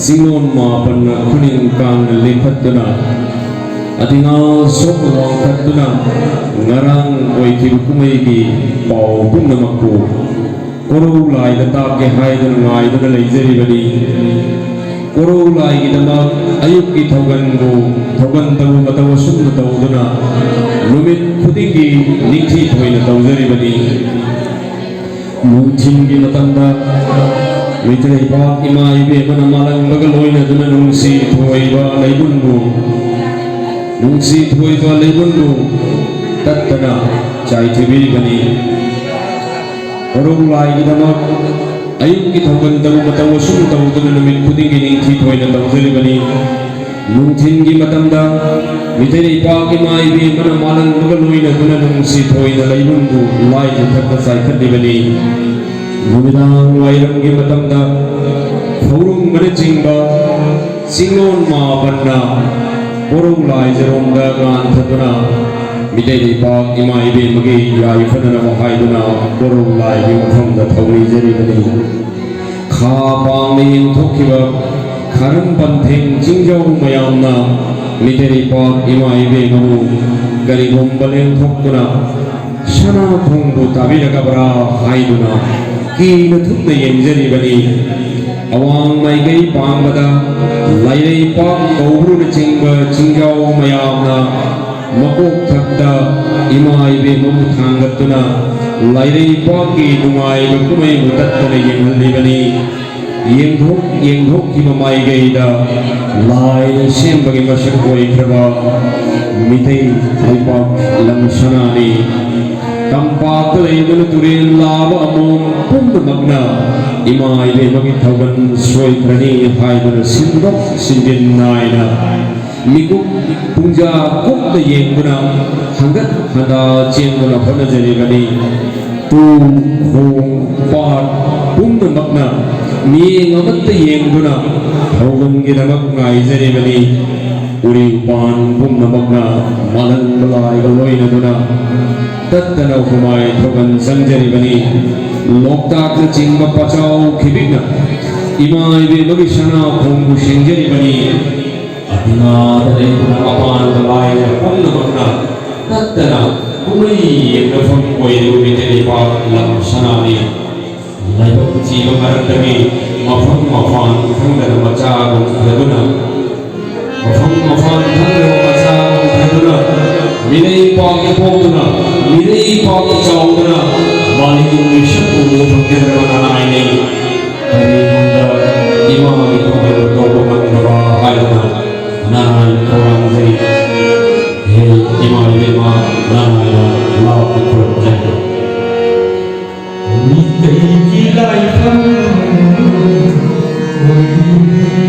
Singon mapan kuning kang lipat tuna atinga sok wang katuna ngarang oi kibukumai gi pau pun namaku koro lai data ke hai dan ngai dan leizeri bani koro lai gi dama ayuk ki thogan tahu matawa sum tahu duna lumit khudingi nikhi thoina tawzeri bani mungchin gi matanda Mitrai Pak Ima Ibe Mana Malang Bagaloina Duna Nungsi Thuaiba Laibundu Nungsi Thuaiba Laibundu Tattana Chai Thibi Bani Orong Lai Idama Ayuk Ki Thogan Tahu Matawa Sum Tahu Duna Numit Pudingi Ningthi Thuaina Tawzeri Bani Nungthin Gi Matamda Mitrai Pak Ima Ibe Mana Malang Bagaloina Duna Nungsi Thuaina Laibundu Lai Tatta Sai Khadi Bani Numinang wairam gi matamda khurung mane jingba singon ma banna korung lai jerom da gan thatuna midai di pak ima ibe magi yai phana na hai duna korung lai gi matham da thawri jeri bani kha pang ni thokhiba kharam pantheng jingjau mayamna midai di pak ima ibe ngamu gari gombaleng thokuna sana thongbu tabiraga bara hai duna ki na thukna yengjari bani awang mai gai pangada lairei pak kawru na chingba chingjau mayamna makok thakda imai be mamu thangatuna lairei pak ki numai kumai mutattana yenghalli bani yenghok ki mamai gai da lai sembagi masak koi kraba mitei pak lamsanani Tampak leibun turin lava among pun magna imai le magi thogan soi krani hai ban sindok sindin naina miku pungja kok de yengguna hangat hada jenguna hona jeri gani tu khong pat pun magna mi ngamat de yengguna thogan gi namak ngai jeri gani uri pan pun magna malan balai galoi na duna Tattana humai thogan sanjari bani loktak chingba pachau khibigna imai be magi sana khongbu singjari bani atina dare apan dalai panna magna tattana humai yengna phom koi ru miteri pa lam sanani laibak chi mamarandami mafam mafan thangdana macha gon khaduna mafam mafan thangdana macha gon khaduna Minei Pak Ipoduna, Minei Pak Chauduna, Malik Mission Umu Fakir Mananaini, Hari Nanda, Imam Ipoduna, Doboman Nora Haiduna, Nanan Korang Zeri, Hei Imam Lima, Nanana, Lau Ipoduna. Mitei Kilai Fan, Mitei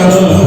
Hallelujah.